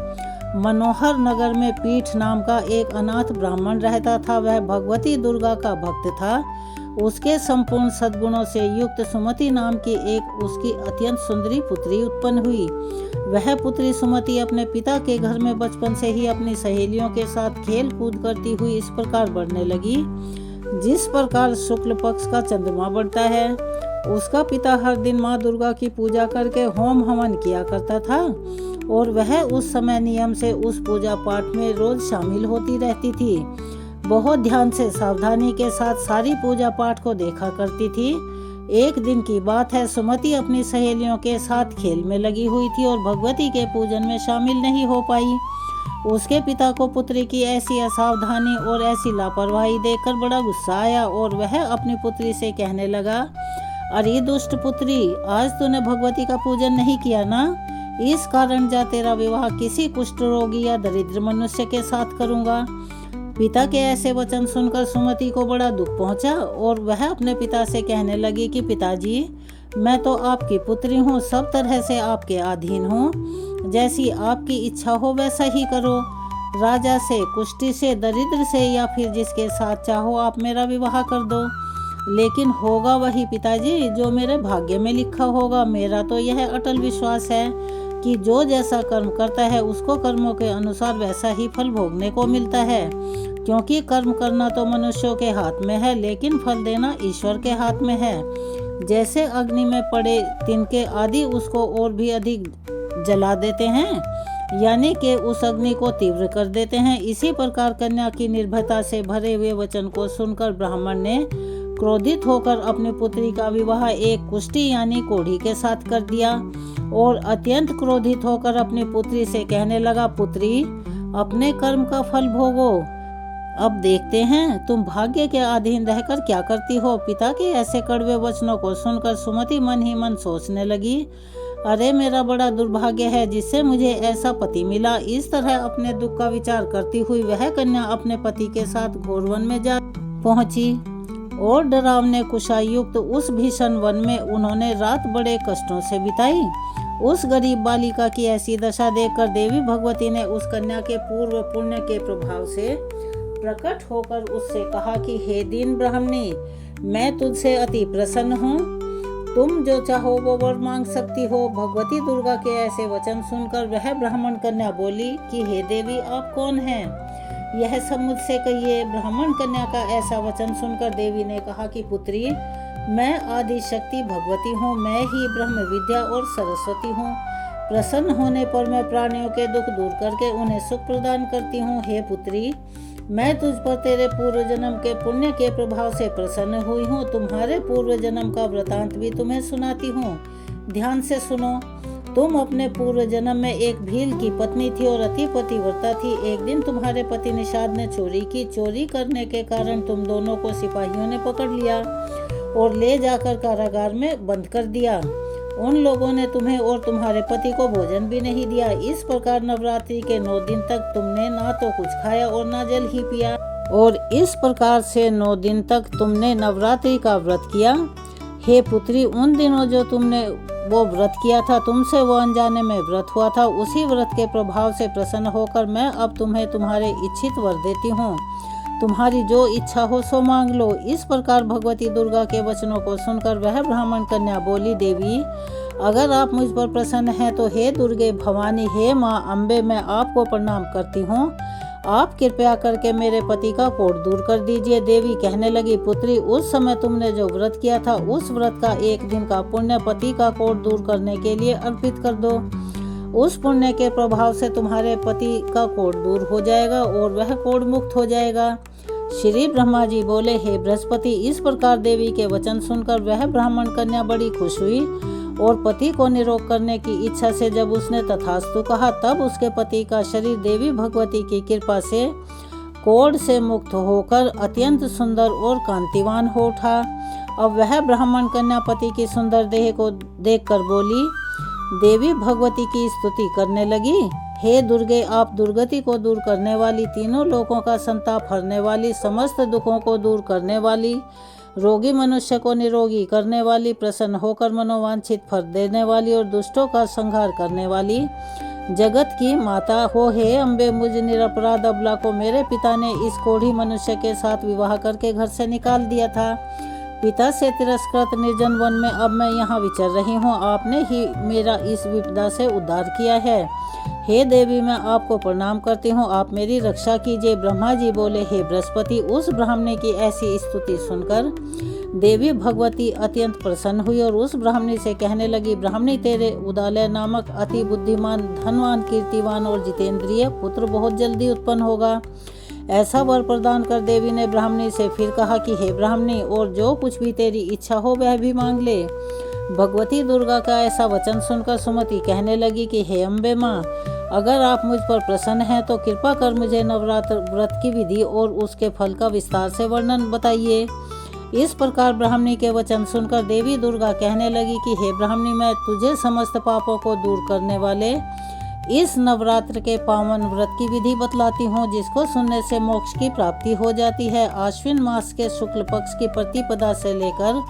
मनोहर नगर में पीठ नाम का एक अनाथ ब्राह्मण रहता था। वह भगवती दुर्गा का भक्त था। उसके संपूर्ण सद्गुणों से युक्त सुमति नाम की एक उसकी अत्यंत सुंदरी पुत्री उत्पन्न हुई। वह पुत्री सुमति अपने पिता के घर में बचपन से ही अपनी सहेलियों के साथ खेल कूद करती हुई इस प्रकार बढ़ने लगी, जिस प्रकार शुक्ल पक्ष का चंद्रमा बढ़ता है। उसका पिता हर दिन माँ दुर्गा की पूजा करके होम हवन किया करता था और वह उस समय नियम से उस पूजा पाठ में रोज शामिल होती रहती थी। बहुत ध्यान से सावधानी के साथ सारी पूजा पाठ को देखा करती थी। एक दिन की बात है, सुमति अपनी सहेलियों के साथ खेल में लगी हुई थी और भगवती के पूजन में शामिल नहीं हो पाई। उसके पिता को पुत्री की ऐसी असावधानी और ऐसी लापरवाही देखकर बड़ा गुस्सा आया और वह अपनी पुत्री से कहने लगा, अरे दुष्ट पुत्री, आज तूने भगवती का पूजन नहीं किया ना, इस कारण जा तेरा विवाह किसी कुष्ठ रोगी या दरिद्र मनुष्य के साथ करूंगा। पिता के ऐसे वचन सुनकर सुमति को बड़ा दुख पहुंचा और वह अपने पिता से कहने लगी कि पिताजी, मैं तो आपकी पुत्री हूँ, सब तरह से आपके अधीन हूँ। जैसी आपकी इच्छा हो वैसा ही करो। राजा से, कुष्ठी से, दरिद्र से या फिर जिसके साथ चाहो आप मेरा विवाह कर दो, लेकिन होगा वही पिताजी जो मेरे भाग्य में लिखा होगा। मेरा तो यह अटल विश्वास है कि जो जैसा कर्म करता है उसको कर्मों के अनुसार वैसा ही फल भोगने को मिलता है, क्योंकि कर्म करना तो मनुष्यों के हाथ में है लेकिन फल देना ईश्वर के हाथ में है। जैसे अग्नि में पड़े तिनके आदि उसको और भी अधिक जला देते हैं, यानी कि उस अग्नि को तीव्र कर देते हैं। इसी प्रकार कन्या की निर्भयता से भरे हुए वचन को सुनकर ब्राह्मण ने क्रोधित होकर अपनी पुत्री का विवाह एक कुष्ठी यानी कोढ़ी के साथ कर दिया और अत्यंत क्रोधित होकर अपनी पुत्री से कहने लगा, पुत्री, अपने कर्म का फल भोगो। अब देखते हैं तुम भाग्य के अधीन रहकर क्या करती हो। पिता के ऐसे कड़वे वचनों को सुनकर सुमति मन ही मन सोचने लगी, अरे मेरा बड़ा दुर्भाग्य है जिससे मुझे ऐसा पति मिला। इस तरह अपने दुख का विचार करती हुई वह कन्या अपने पति के साथ घोर वन में जा पहुंची और डरावने कुशायुक्त उस भीषण वन में उन्होंने रात बड़े कष्टों से बिताई। उस गरीब बालिका की ऐसी दशा देखकर देवी भगवती ने उस कन्या के पूर्व पुण्य के प्रभाव से प्रकट होकर उससे कहा कि हे दीन ब्राह्मणी, मैं तुझसे अति प्रसन्न हूँ, तुम जो चाहो वो वर मांग सकती हो। भगवती दुर्गा के ऐसे वचन सुनकर वह ब्राह्मण कन्या बोली कि हे देवी, आप कौन हैं? यह सब मुझसे कहिए। ब्राह्मण कन्या का ऐसा वचन सुनकर देवी ने कहा कि पुत्री, मैं आदि शक्ति भगवती हूँ, मैं ही ब्रह्म विद्या और सरस्वती हूँ। प्रसन्न होने पर मैं प्राणियों के दुख दूर करके उन्हें सुख प्रदान करती हूँ। हे पुत्री, मैं तुझ पर तेरे पूर्व जन्म के पुण्य के प्रभाव से प्रसन्न हुई हूँ। तुम्हारे पूर्व जन्म का वृतांत भी तुम्हें सुनाती हूँ, ध्यान से सुनो। तुम अपने पूर्व जन्म में एक भील की पत्नी थी और अति पतिव्रता थी। एक दिन तुम्हारे पति निषाद ने चोरी की। चोरी करने के कारण तुम दोनों को सिपाहियों ने पकड़ लिया और ले जाकर कारागार में बंद कर दिया। उन लोगों ने तुम्हें और तुम्हारे पति को भोजन भी नहीं दिया। इस प्रकार नवरात्रि के 9 दिन तक तुमने ना तो कुछ खाया और ना जल ही पिया, और इस प्रकार से 9 दिन तक तुमने नवरात्रि का व्रत किया। हे पुत्री, उन दिनों जो तुमने वो व्रत किया था, तुमसे वो अनजाने में व्रत हुआ था, उसी व्रत के प्रभाव से प्रसन्न होकर मैं अब तुम्हें तुम्हारे इच्छित वर देती हूँ। तुम्हारी जो इच्छा हो सो मांग लो। इस प्रकार भगवती दुर्गा के वचनों को सुनकर वह ब्राह्मण कन्या बोली, देवी, अगर आप मुझ पर प्रसन्न हैं तो हे दुर्गे भवानी, हे माँ अम्बे, मैं आपको प्रणाम करती हूँ। आप कृपया करके मेरे पति का कोढ़ दूर कर दीजिए। देवी कहने लगी, पुत्री, उस समय तुमने जो व्रत किया था उस व्रत का एक दिन का पुण्य पति का कोढ़ दूर करने के लिए अर्पित कर दो। उस पुण्य के प्रभाव से तुम्हारे पति का कोढ़ दूर हो जाएगा और वह कोढ़ मुक्त हो जाएगा। श्री ब्रह्मा जी बोले, हे बृहस्पति, इस प्रकार देवी के वचन सुनकर वह ब्राह्मण कन्या बड़ी खुश हुई और पति को निरोग करने की इच्छा से जब उसने तथास्तु कहा, तब उसके पति का शरीर देवी भगवती की कृपा से कोढ़ से मुक्त होकर अत्यंत सुंदर और कांतिवान हो उठा। अब वह ब्राह्मण कन्या पति की सुंदर देह को देखकर बोली, देवी भगवती की स्तुति करने लगी, हे दुर्गे, आप दुर्गति को दूर करने वाली, तीनों लोकों का संताप हरने वाली, समस्त दुखों को दूर करने वाली, रोगी मनुष्य को निरोगी करने वाली, प्रसन्न होकर मनोवांछित फल देने वाली और दुष्टों का संहार करने वाली जगत की माता हो। हे अम्बे, मुझ निरपराध अबला को मेरे पिता ने इस कोढ़ी मनुष्य के साथ विवाह करके घर से निकाल दिया था। पिता से तिरस्कृत निर्जन वन में अब मैं यहाँ विचर रही हूँ। आपने ही मेरा इस विपदा से उद्धार किया है। हे देवी, मैं आपको प्रणाम करती हूँ, आप मेरी रक्षा कीजिए। ब्रह्मा जी बोले, हे बृहस्पति, उस ब्राह्मणी की ऐसी स्तुति सुनकर देवी भगवती अत्यंत प्रसन्न हुई और उस ब्राह्मणी से कहने लगी, ब्राह्मणी, तेरे उदालय नामक अति बुद्धिमान, धनवान, कीर्तिवान और जितेंद्रिय पुत्र बहुत जल्दी उत्पन्न होगा। ऐसा वर प्रदान कर देवी ने ब्राह्मणी से फिर कहा कि हे ब्राह्मणी, और जो कुछ भी तेरी इच्छा हो वह भी मांग ले। भगवती दुर्गा का ऐसा वचन सुनकर सुमति कहने लगी कि हे अम्बे माँ, अगर आप मुझ पर प्रसन्न हैं तो कृपा कर मुझे नवरात्र व्रत की विधि और उसके फल का विस्तार से वर्णन बताइए। इस प्रकार ब्राह्मणी के वचन सुनकर देवी दुर्गा कहने लगी कि हे ब्राह्मणी, मैं तुझे समस्त पापों को दूर करने वाले इस नवरात्र के पावन व्रत की विधि बतलाती हूँ, जिसको सुनने से मोक्ष की प्राप्ति हो जाती है। आश्विन मास के शुक्ल पक्ष की प्रतिपदा से लेकर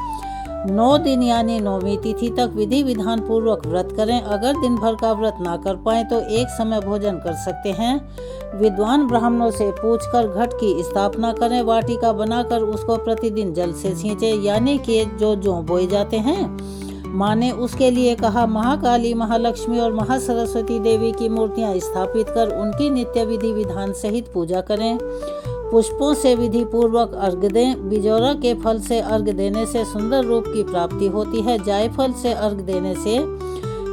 9 दिन यानी 9वीं तिथि तक विधि विधान पूर्वक व्रत करें। अगर दिन भर का व्रत ना कर पाए तो एक समय भोजन कर सकते हैं। विद्वान ब्राह्मणों से पूछकर घट की स्थापना करें। वाटिका बनाकर उसको प्रतिदिन जल से सींचे, यानी कि जो बोए जाते हैं। माँ ने उसके लिए कहा, महाकाली, महालक्ष्मी और महासरस्वती देवी की मूर्तियां स्थापित कर उनकी नित्य विधि विधान सहित पूजा करें। पुष्पों से विधि पूर्वक अर्घ दें। बिजौरा के फल से अर्घ देने से सुंदर रूप की प्राप्ति होती है। जायफल से अर्घ देने से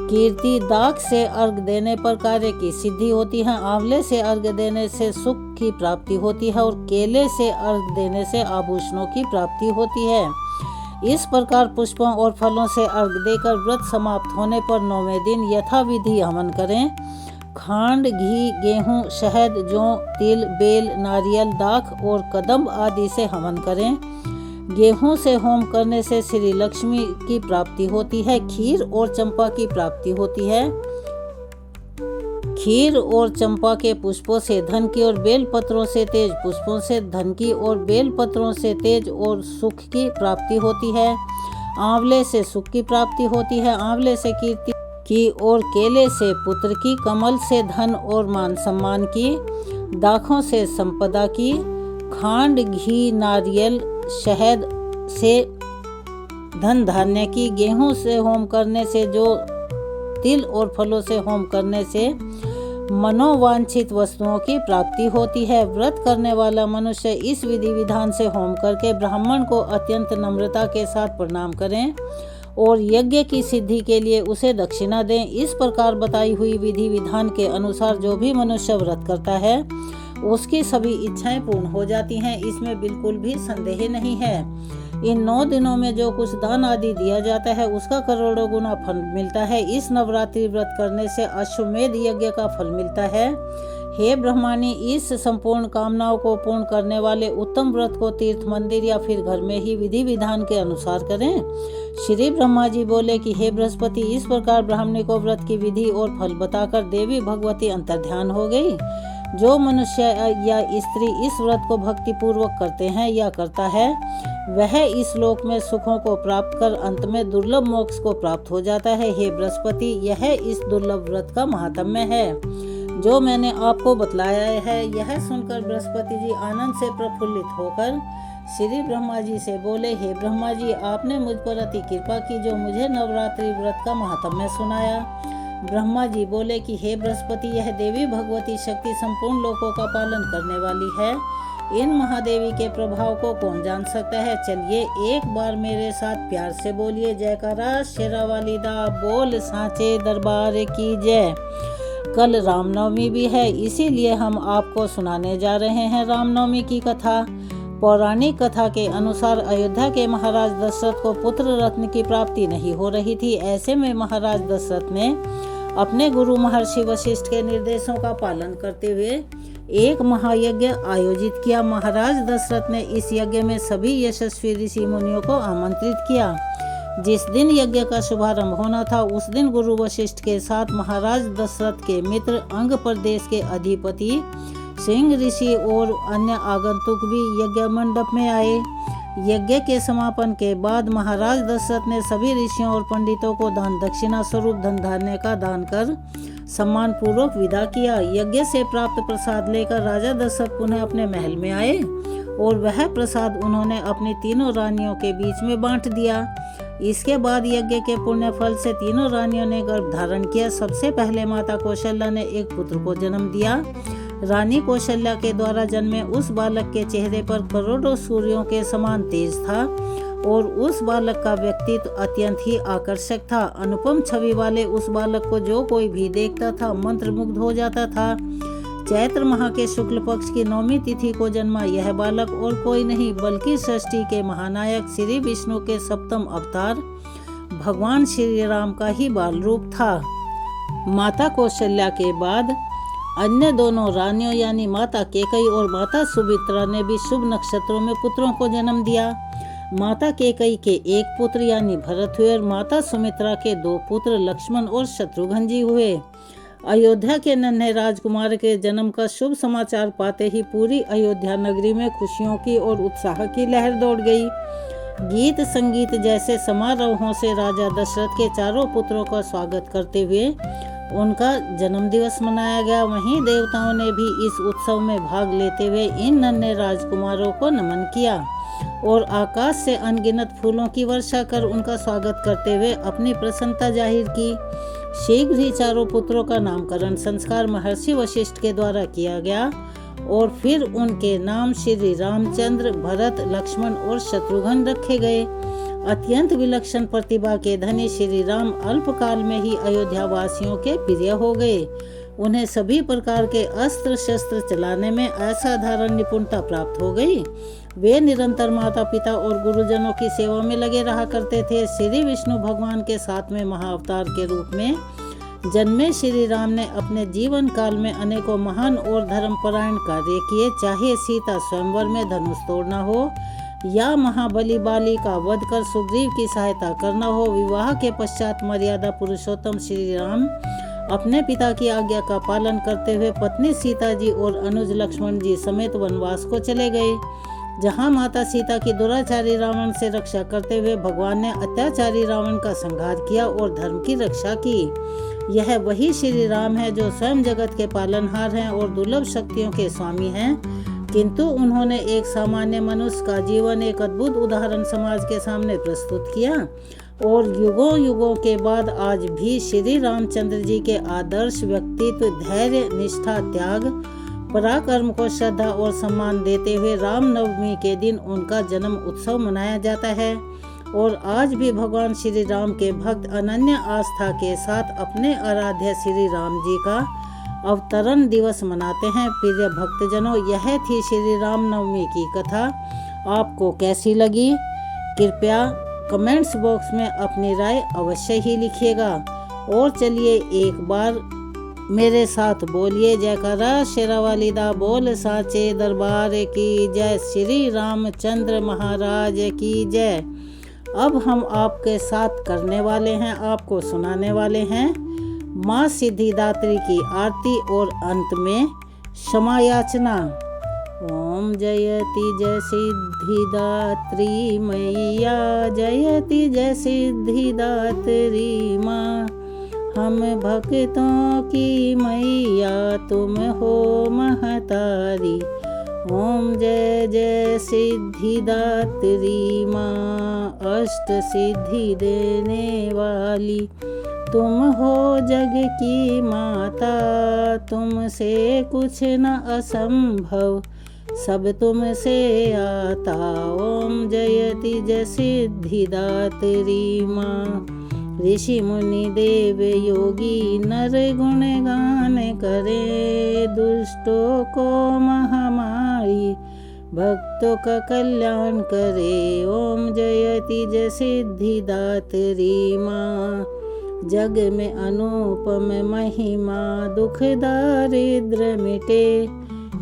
कीर्ति, दाख से अर्घ देने पर कार्य की सिद्धि होती है। आंवले से अर्घ देने से सुख की प्राप्ति होती है और केले से अर्घ देने से आभूषणों की प्राप्ति होती है। इस प्रकार पुष्पों और फलों से अर्घ देकर व्रत समाप्त होने पर 9वें दिन यथाविधि हवन करें। खांड, घी, गेहूं, शहद, जौ, तिल, बेल, नारियल, दाख और कदम्ब आदि से हवन करें। गेहूं से होम करने से श्री लक्ष्मी की प्राप्ति होती है। खीर और चंपा की प्राप्ति होती है। खीर और चंपा के पुष्पों से धन की और बेल पत्रों से तेज पुष्पों से धन की और बेल पत्रों से तेज और सुख की प्राप्ति होती है। आंवले से सुख की प्राप्ति होती है। आंवले से कीर्ति की और केले से पुत्र की, कमल से धन और मान सम्मान की, दाखों से संपदा की, खांड, घी, नारियल, शहद से धन धान्य की, गेहूं से होम करने से, जो तिल और फलों से होम करने से मनोवांछित वस्तुओं की प्राप्ति होती है। व्रत करने वाला मनुष्य इस विधि विधान से होम करके ब्राह्मण को अत्यंत नम्रता के साथ प्रणाम करें और यज्ञ की सिद्धि के लिए उसे दक्षिणा दें। इस प्रकार बताई हुई विधि विधान के अनुसार जो भी मनुष्य व्रत करता है उसकी सभी इच्छाएं पूर्ण हो जाती हैं, इसमें बिल्कुल भी संदेह नहीं है। इन 9 दिनों में जो कुछ दान आदि दिया जाता है उसका करोड़ों गुना फल मिलता है। इस नवरात्रि व्रत करने से अश्वमेध यज्ञ का फल मिलता है। हे ब्रह्माणी, इस संपूर्ण कामनाओं को पूर्ण करने वाले उत्तम व्रत को तीर्थ, मंदिर या फिर घर में ही विधि विधान के अनुसार करें। श्री ब्रह्मा जी बोले कि हे बृहस्पति, इस प्रकार ब्राह्मणी को व्रत की विधि और फल बताकर देवी भगवती अंतर्ध्यान हो गई। जो मनुष्य या स्त्री इस व्रत को भक्ति पूर्वक करते हैं या करता है वह इस लोक में सुखों को प्राप्त कर अंत में दुर्लभ मोक्ष को प्राप्त हो जाता है। हे बृहस्पति, यह इस दुर्लभ व्रत का महात्म्य है जो मैंने आपको बतलाया है। यह सुनकर बृहस्पति जी आनंद से प्रफुल्लित होकर श्री ब्रह्मा जी से बोले, हे ब्रह्मा जी, आपने मुझ पर अति कृपा की जो मुझे नवरात्रि व्रत का महात्म्य सुनाया। ब्रह्मा जी बोले कि हे बृहस्पति, यह देवी भगवती शक्ति संपूर्ण लोकों का पालन करने वाली है। इन महादेवी के प्रभाव को कौन जान सकता है। चलिए एक बार मेरे साथ प्यार से बोलिए, जयकारा शेरावाली दा बोल सांचे दरबार की जय। कल रामनवमी भी है, इसीलिए हम आपको सुनाने जा रहे हैं रामनवमी की कथा। पौराणिक कथा के अनुसार अयोध्या के महाराज दशरथ को पुत्र रत्न की प्राप्ति नहीं हो रही थी। ऐसे में महाराज दशरथ ने अपने गुरु महर्षि वशिष्ठ के निर्देशों का पालन करते हुए एक महायज्ञ आयोजित किया। महाराज दशरथ ने इस यज्ञ में सभी यशस्वी ऋषि मुनियों को आमंत्रित किया। जिस दिन यज्ञ का शुभारंभ होना था, उस दिन गुरु वशिष्ठ के साथ महाराज दशरथ के मित्र अंग प्रदेश के अधिपति सिंह ऋषि और अन्य आगंतुक भी यज्ञ मंडप में आए। यज्ञ के समापन के बाद महाराज दशरथ ने सभी ऋषियों और पंडितों को दान दक्षिणा स्वरूप धन धान्य का दान कर सम्मान पूर्वक विदा किया। यज्ञ से प्राप्त प्रसाद लेकर राजा दशरथ पुनः अपने महल में आए और वह प्रसाद उन्होंने अपनी तीनों रानियों के बीच में बांट दिया। इसके बाद यज्ञ के पुण्य फल से तीनों रानियों ने गर्भ धारण किया। सबसे पहले माता कौशल्या ने एक पुत्र को जन्म दिया। रानी कौशल्या के द्वारा जन्मे उस बालक के चेहरे पर करोड़ों सूर्यों के समान तेज था और उस बालक का व्यक्तित्व अत्यंत ही आकर्षक था। अनुपम छवि वाले उस बालक को जो कोई भी देखता था मंत्रमुग्ध हो जाता था। चैत्र माह के शुक्ल पक्ष की 9वीं तिथि को जन्मा यह बालक और कोई नहीं बल्कि सृष्टि के महानायक श्री विष्णु के सप्तम अवतार भगवान श्री राम का ही बाल रूप था। माता कौशल्या के बाद अन्य दोनों रानियों यानी माता केकई और माता सुमित्रा ने भी शुभ नक्षत्रों में पुत्रों को जन्म दिया। माता केकई के एक पुत्र यानी भरत हुए और माता सुमित्रा के 2 पुत्र लक्ष्मण और शत्रुघ्न जी हुए। अयोध्या के नन्हे राजकुमार के जन्म का शुभ समाचार पाते ही पूरी अयोध्या नगरी में खुशियों की और उत्साह की लहर दौड़ गई। गीत संगीत जैसे समारोहों से राजा दशरथ के चारों पुत्रों का स्वागत करते हुए उनका जन्म दिवस मनाया गया। वहीं देवताओं ने भी इस उत्सव में भाग लेते हुए इन नन्हे राजकुमारों को नमन किया और आकाश से अनगिनत फूलों की वर्षा कर उनका स्वागत करते हुए अपनी प्रसन्नता जाहिर की। शीघ्र ही चारों पुत्रों का नामकरण संस्कार महर्षि वशिष्ठ के द्वारा किया गया और फिर उनके नाम श्री रामचंद्र, भरत, लक्ष्मण और शत्रुघ्न रखे गए। अत्यंत विलक्षण प्रतिभा के धनी श्री राम अल्पकाल में ही अयोध्या वासियों के प्रिय हो गए। उन्हें सभी प्रकार के अस्त्र शस्त्र चलाने में असाधारण निपुणता प्राप्त हो गई। वे निरंतर माता पिता और गुरुजनों की सेवा में लगे रहा करते थे। श्री विष्णु भगवान के 7वें महाअवतार के रूप में जन्मे श्री राम ने अपने जीवन काल में अनेकों महान और धर्मपरायण कार्य किए। चाहे सीता स्वयंवर में धनुष तोड़ना हो या महाबली बाली का वध कर सुग्रीव की सहायता करना हो, विवाह के पश्चात मर्यादा पुरुषोत्तम श्री राम अपने पिता की आज्ञा का पालन करते हुए पत्नी सीता जी और अनुज लक्ष्मण जी समेत वनवास को चले गए, जहां माता सीता की दुराचारी रावण से रक्षा करते हुए भगवान ने अत्याचारी रावण का संहार किया और धर्म की रक्षा की। यह वही श्री राम है जो स्वयं जगत के पालनहार हैं और दुर्लभ शक्तियों के स्वामी हैं, किंतु उन्होंने एक सामान्य मनुष्य का जीवन एक अद्भुत उदाहरण समाज के सामने प्रस्तुत किया और युगों युगों के बाद आज भी श्री रामचंद्र जी के आदर्श व्यक्तित्व, धैर्य, निष्ठा, त्याग, पराक्रम को श्रद्धा और सम्मान देते हुए रामनवमी के दिन उनका जन्म उत्सव मनाया जाता है और आज भी भगवान श्री राम के भक्त अनन्य आस्था के साथ अपने आराध्य श्री राम जी का अवतरण दिवस मनाते हैं। प्रिय भक्तजनों, यह थी श्री रामनवमी की कथा। आपको कैसी लगी? कृपया कमेंट्स बॉक्स में अपनी राय अवश्य ही लिखिएगा और चलिए एक बार मेरे साथ बोलिए, जयकारा शेरावाली दा बोल साचे दरबार की जय, श्री रामचंद्र महाराज की जय। अब हम आपके साथ करने वाले हैं, आपको सुनाने वाले हैं माँ सिद्धिदात्री की आरती और अंत में क्षमा याचना। ओम जयति जय सिद्धिदात्री मैया, जयति जय सिद्धिदात्री माँ, हम भक्तों की मैया तुम हो महतारी, ओम जय जय सिद्धिदात्री माँ, अष्ट सिद्धि देने वाली तुम हो जग की माता, तुमसे कुछ न असंभव सब तुमसे आता। ओम जयति जय सिद्धिदात्री माँ, ऋषि मुनि देव योगी नर गुण गान करे, दुष्टों को महामारी भक्तों का कल्याण करे। ओम जयति जय सिद्धिदात्री माँ, जग में अनुपम महिमा दुख दारिद्र मिटे,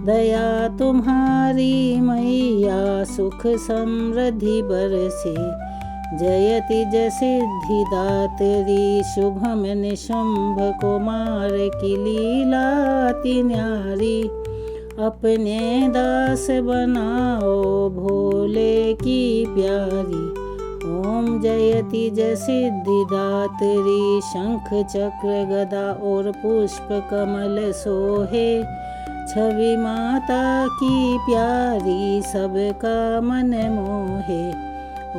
दया तुम्हारी मैया सुख समृद्धि बरसे। जयति जय सिद्धिदात्री, शुभम निशुंभ को मार की लीला अति न्यारी, अपने दास बनाओ भोले की प्यारी। ओम जयति जय सिद्धिदात्री, शंख चक्र गदा और पुष्प कमल सोहे, छवि माता की प्यारी सबका मन मोहे।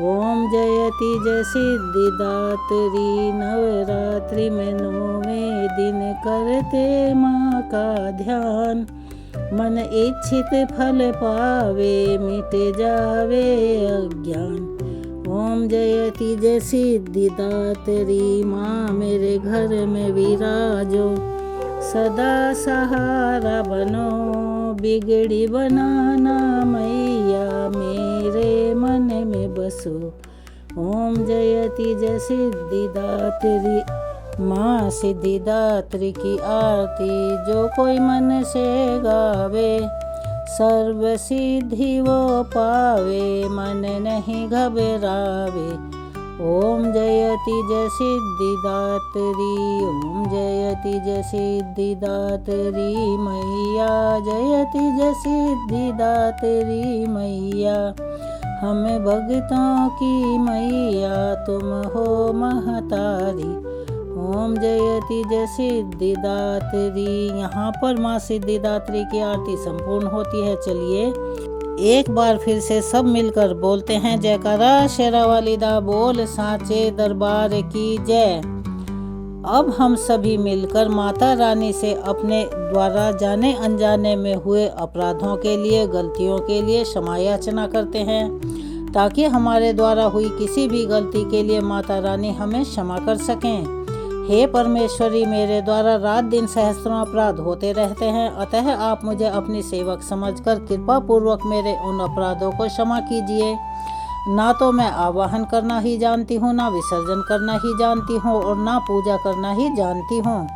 ओम जयति जय सिद्धिदात्री, नवरात्रि में 9वें दिन करते माँ का ध्यान, मन इच्छित फल पावे मिट जावे अज्ञान। ओम जयति जय सिद्धिदात्री माँ, मेरे घर में विराजो सदा सहारा बनो, बिगड़ी बनाना मैया मेरे मन में बसो। ओम जयति जय सिद्धिदात्री माँ, सिद्धिदात्री की आरती जो कोई मन से गावे, सर्व सिद्धि वो पावे मन नहीं घबरावे। ओम जयति जय सिद्धिदात्री, ओम जयति जय सिद्धिदात्री मैया, जयति जय सिद्धिदात्री मैया, हमें भक्तों की मैया तुम हो महतारी। ओम जयति जय सिद्धिदात्री। यहाँ पर माँ सिद्धिदात्री की आरती संपूर्ण होती है। चलिए एक बार फिर से सब मिलकर बोलते हैं जयकारा शेरावाली दा बोल सांचे दरबार की जय। अब हम सभी मिलकर माता रानी से अपने द्वारा जाने अनजाने में हुए अपराधों के लिए, गलतियों के लिए क्षमा याचना करते हैं, ताकि हमारे द्वारा हुई किसी भी गलती के लिए माता रानी हमें क्षमा कर सकें। हे परमेश्वरी, मेरे द्वारा रात दिन सहस्त्रों अपराध होते रहते हैं, अतः आप मुझे अपनी सेवक समझकर कृपा पूर्वक मेरे उन अपराधों को क्षमा कीजिए। ना तो मैं आवाहन करना ही जानती हूँ, ना विसर्जन करना ही जानती हूँ और ना पूजा करना ही जानती हूँ।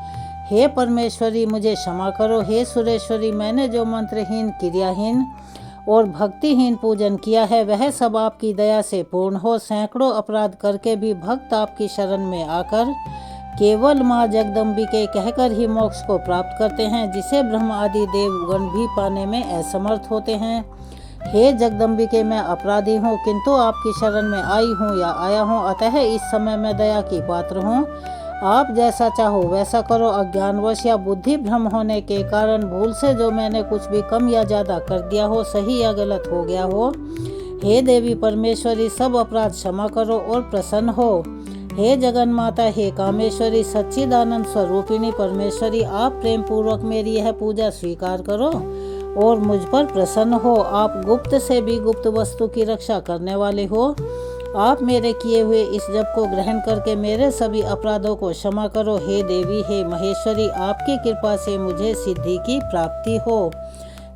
हे परमेश्वरी, मुझे क्षमा करो। हे सुरेश्वरी, मैंने जो मंत्रहीन, क्रियाहीन और भक्तिहीन पूजन किया है वह सब आपकी दया से पूर्ण हो। सैकड़ों अपराध करके भी भक्त आपकी शरण में आकर केवल माँ जगदम्बिके कहकर ही मोक्ष को प्राप्त करते हैं, जिसे ब्रह्म आदि देवगण भी पाने में असमर्थ होते हैं। हे जगदम्बिके, मैं अपराधी हूँ, किंतु आपकी शरण में आई हूँ या आया हूँ, अतः इस समय मैं दया की पात्र हूँ। आप जैसा चाहो वैसा करो। अज्ञानवश या बुद्धि भ्रम होने के कारण भूल से जो मैंने कुछ भी कम या ज़्यादा कर दिया हो, सही या गलत हो गया हो, हे देवी परमेश्वरी, सब अपराध क्षमा करो और प्रसन्न हो। हे जगन माता, हे कामेश्वरी, सच्चिदानंद स्वरूपिणी परमेश्वरी, आप प्रेम पूर्वक मेरी यह पूजा स्वीकार करो और मुझ पर प्रसन्न हो। आप गुप्त से भी गुप्त वस्तु की रक्षा करने वाले हो। आप मेरे किए हुए इस जप को ग्रहण करके मेरे सभी अपराधों को क्षमा करो। हे देवी, हे महेश्वरी, आपकी कृपा से मुझे सिद्धि की प्राप्ति हो।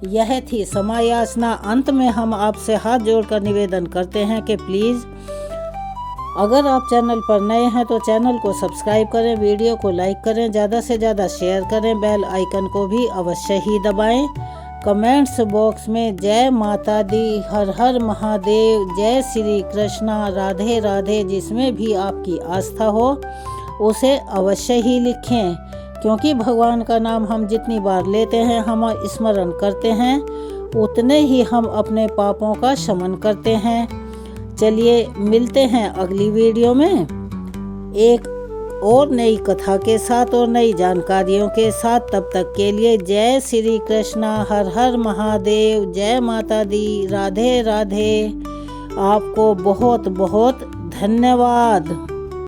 यह थी समायाचना। अंत में हम आपसे हाथ जोड़कर निवेदन करते हैं कि प्लीज़ अगर आप चैनल पर नए हैं तो चैनल को सब्सक्राइब करें, वीडियो को लाइक करें, ज़्यादा से ज़्यादा शेयर करें, बेल आइकन को भी अवश्य ही दबाएं। कमेंट्स बॉक्स में जय माता दी, हर हर महादेव, जय श्री कृष्णा, राधे राधे, जिसमें भी आपकी आस्था हो उसे अवश्य ही लिखें, क्योंकि भगवान का नाम हम जितनी बार लेते हैं, हम स्मरण करते हैं, उतने ही हम अपने पापों का शमन करते हैं। चलिए मिलते हैं अगली वीडियो में एक और नई कथा के साथ और नई जानकारियों के साथ। तब तक के लिए जय श्री कृष्णा, हर हर महादेव, जय माता दी, राधे राधे। आपको बहुत बहुत धन्यवाद।